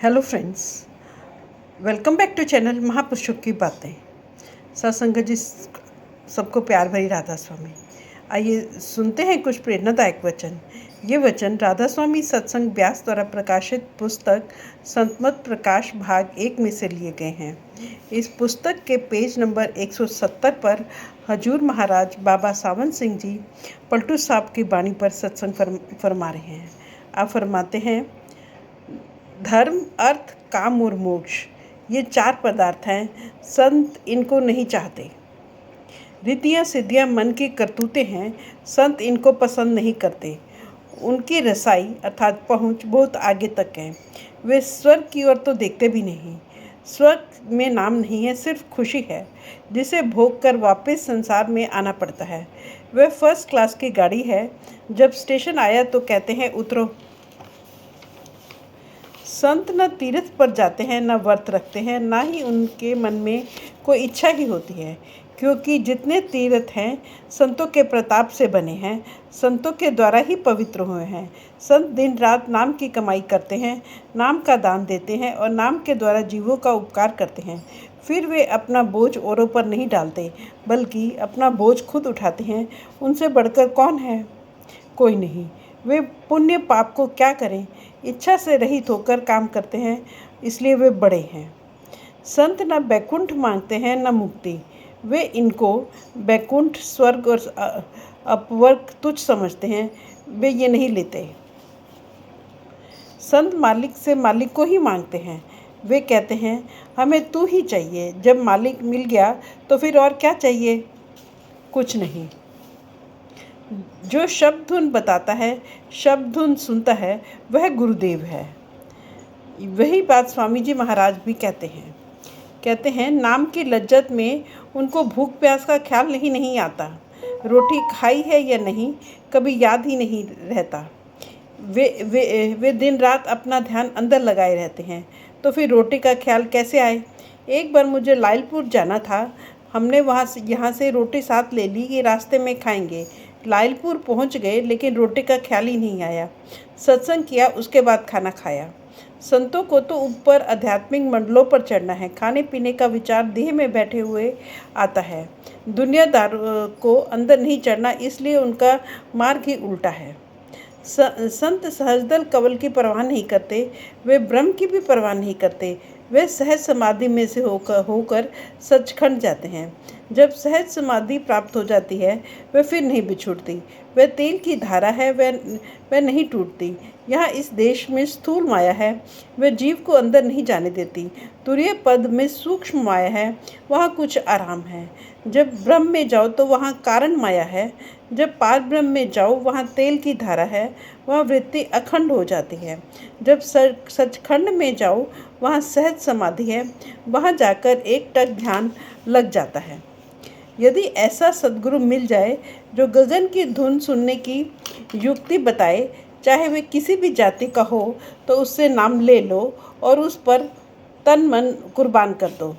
Hello friends, welcome back to channel महापुरुषों की बातें। सत्संग जी सबको प्यार भरी राधा स्वामी। आइए सुनते हैं कुछ प्रेरणादायक वचन। ये वचन राधा स्वामी सत्संग व्यास द्वारा प्रकाशित पुस्तक संतमत प्रकाश भाग 1 में से लिए गए हैं। इस पुस्तक के पेज नंबर 170 पर हजूर महाराज बाबा सावन सिंह जी पलटू साहब की वाणी पर सत्संग फरमा रहे हैं। आप फरमाते हैं, धर्म, अर्थ, काम और मोक्ष, ये 4 पदार्थ हैं। संत इनको नहीं चाहते। रिद्धियाँ सिद्धियाँ मन की करतूतें हैं। संत इनको पसंद नहीं करते। उनकी रसाई अर्थात पहुँच बहुत आगे तक है। वे स्वर्ग की ओर तो देखते भी नहीं। स्वर्ग में नाम नहीं है, सिर्फ खुशी है, जिसे भोग कर वापस संसार में आना पड़ता है। वह फर्स्ट क्लास की गाड़ी है। जब स्टेशन आया तो कहते हैं उतरो। संत न तीर्थ पर जाते हैं, न व्रत रखते हैं, ना ही उनके मन में कोई इच्छा ही होती है, क्योंकि जितने तीर्थ हैं संतों के प्रताप से बने हैं, संतों के द्वारा ही पवित्र हुए हैं। संत दिन रात नाम की कमाई करते हैं, नाम का दान देते हैं और नाम के द्वारा जीवों का उपकार करते हैं। फिर वे अपना बोझ औरों पर नहीं डालते, बल्कि अपना बोझ खुद उठाते हैं। उनसे बढ़कर कौन है? कोई नहीं। वे पुण्य पाप को क्या करें, इच्छा से रहित होकर काम करते हैं, इसलिए वे बड़े हैं। संत न बैकुंठ मांगते हैं न मुक्ति। वे इनको बैकुंठ, स्वर्ग और अपवर्ग तुच्छ समझते हैं। वे ये नहीं लेते। संत मालिक से मालिक को ही मांगते हैं। वे कहते हैं हमें तू ही चाहिए। जब मालिक मिल गया तो फिर और क्या चाहिए? कुछ नहीं। जो शब्द धुन बताता है, शब्द धुन सुनता है, वह गुरुदेव है। वही बात स्वामी जी महाराज भी कहते हैं नाम की लज्जत में उनको भूख प्यास का ख्याल नहीं आता। रोटी खाई है या नहीं कभी याद ही नहीं रहता। वे दिन रात अपना ध्यान अंदर लगाए रहते हैं, तो फिर रोटी का ख्याल कैसे आए? एक बार मुझे लायलपुर जाना था। हमने यहाँ से रोटी साथ ले ली कि रास्ते में खाएंगे। लायलपुर पहुँच गए, लेकिन रोटी का ख्याल ही नहीं आया। सत्संग किया, उसके बाद खाना खाया। संतों को तो ऊपर आध्यात्मिक मंडलों पर चढ़ना है। खाने पीने का विचार देह में बैठे हुए आता है। दुनियादार को अंदर नहीं चढ़ना, इसलिए उनका मार्ग ही उल्टा है। संत सहजदल कवल की परवाह नहीं करते। वे ब्रह्म की भी परवाह नहीं करते। वे सहज समाधि में से होकर सचखंड जाते हैं। जब सहज समाधि प्राप्त हो जाती है, वह फिर नहीं बिछुड़ती। वह तेल की धारा है, वह नहीं टूटती। यहाँ इस देश में स्थूल माया है, वह जीव को अंदर नहीं जाने देती। तुरीय पद में सूक्ष्म माया है, वहाँ कुछ आराम है। जब ब्रह्म में जाओ तो वहाँ कारण माया है। जब पार ब्रह्म में जाओ, वहाँ तेल की धारा है, वहाँ वृत्ति अखंड हो जाती है। जब सचखंड में जाओ, वहाँ सहज समाधि है, वहाँ जाकर एक टक ध्यान लग जाता है। यदि ऐसा सद्गुरु मिल जाए जो गगन की धुन सुनने की युक्ति बताए, चाहे वे किसी भी जाति का हो, तो उससे नाम ले लो और उस पर तन मन कुर्बान कर दो।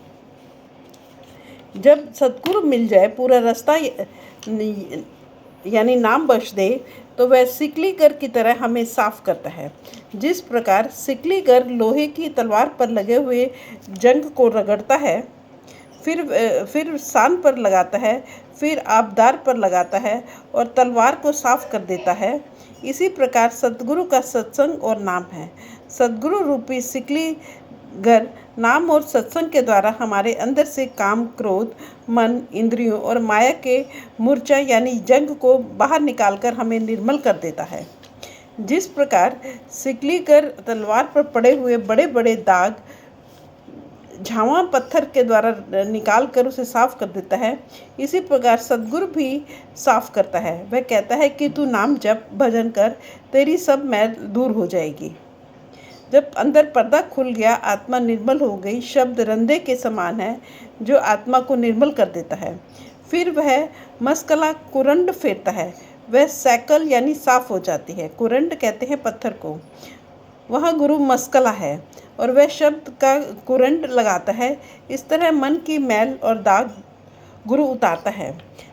जब सद्गुरु मिल जाए, पूरा रास्ता यानी नाम बख्श दे, तो वह सिकलीगर की तरह हमें साफ करता है। जिस प्रकार सिकलीगर लोहे की तलवार पर लगे हुए जंग को रगड़ता है, फिर सान पर लगाता है, फिर आबदार पर लगाता है और तलवार को साफ कर देता है, इसी प्रकार सद्गुरु का सत्संग और नाम है। सद्गुरु रूपी सिकलीगर नाम और सत्संग के द्वारा हमारे अंदर से काम, क्रोध, मन, इंद्रियों और माया के मूर्छा यानी जंग को बाहर निकालकर हमें निर्मल कर देता है। जिस प्रकार सिकलीगर तलवार पर पड़े हुए बड़े बड़े दाग झावा पत्थर के द्वारा निकाल कर उसे साफ कर देता है, इसी प्रकार सद्गुरु भी साफ करता है। वह कहता है कि तू नाम जप, भजन कर, तेरी सब मैल दूर हो जाएगी। जब अंदर पर्दा खुल गया, आत्मा निर्मल हो गई। शब्द रंधे के समान है, जो आत्मा को निर्मल कर देता है। फिर वह मस्कला कुरंड फेरता है, वह सैकल यानी साफ हो जाती है। कुरंड कहते हैं पत्थर को। वह गुरु मस्कला है और वह शब्द का कुरंड लगाता है। इस तरह मन की मैल और दाग गुरु उतारता है।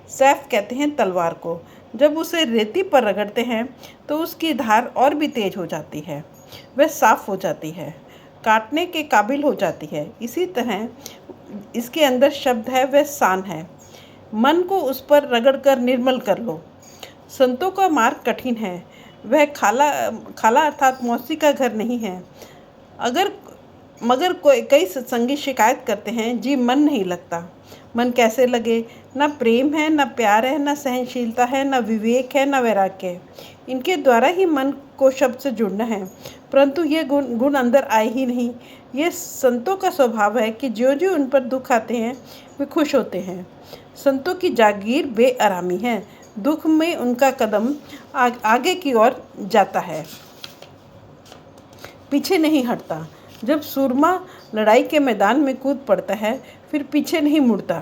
सैफ कहते हैं तलवार को। जब उसे रेती पर रगड़ते हैं तो उसकी धार और भी तेज हो जाती है, वह साफ हो जाती है। काटने के काबिल हो जाती है। इसी तरह इसके अंदर शब्द है, वह शान है। मन को उस पर रगड़कर निर्मल कर लो। संतों का मार्ग कठिन है, वह खाला खाला अर्थात मौसी का घर नहीं है। मगर कई सत्संगी शिकायत करते हैं, जी मन नहीं लगता। मन कैसे लगे? न प्रेम है, न प्यार है, न सहनशीलता है, न विवेक है, न वैराग्य है। इनके द्वारा ही मन को शब्द से जुड़ना है, परंतु ये गुण अंदर आए ही नहीं। ये संतों का स्वभाव है कि जो जो उन पर दुख आते हैं वे खुश होते हैं। संतों की जागीर बेआरामी है, दुख में उनका कदम आगे की ओर जाता है, पीछे नहीं हटता। जब सूरमा लड़ाई के मैदान में कूद पड़ता है, फिर पीछे नहीं मुड़ता।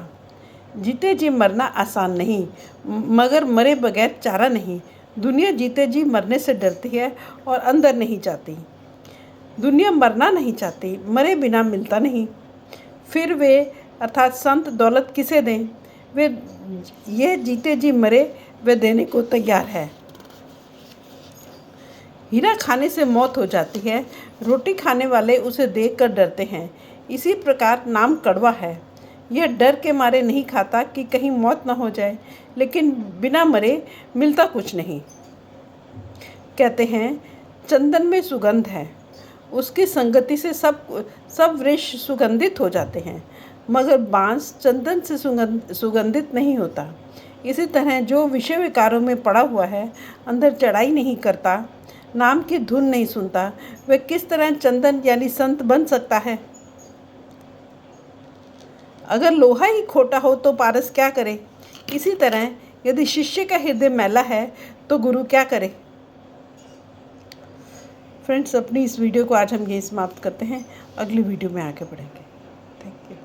जीते जी मरना आसान नहीं, मगर मरे बगैर चारा नहीं। दुनिया जीते जी मरने से डरती है और अंदर नहीं जाती। दुनिया मरना नहीं चाहती, मरे बिना मिलता नहीं। फिर वे अर्थात संत दौलत किसे दें? वे यह जीते जी मरे वे देने को तैयार है। हीरा खाने से मौत हो जाती है, रोटी खाने वाले उसे देखकर डरते हैं। इसी प्रकार नाम कड़वा है, यह डर के मारे नहीं खाता कि कहीं मौत न हो जाए, लेकिन बिना मरे मिलता कुछ नहीं। कहते हैं चंदन में सुगंध है, उसकी संगति से सब वृक्ष सुगंधित हो जाते हैं, मगर बांस चंदन से सुगंधित नहीं होता। इसी तरह जो विषय विकारों में पड़ा हुआ है, अंदर चढ़ाई नहीं करता, नाम की धुन नहीं सुनता, वह किस तरह चंदन यानी संत बन सकता है? अगर लोहा ही खोटा हो तो पारस क्या करे? इसी तरह यदि शिष्य का हृदय मैला है तो गुरु क्या करे? फ्रेंड्स, अपनी इस वीडियो को आज हम यही समाप्त करते हैं। अगली वीडियो में आगे बढ़ेंगे। Thank you.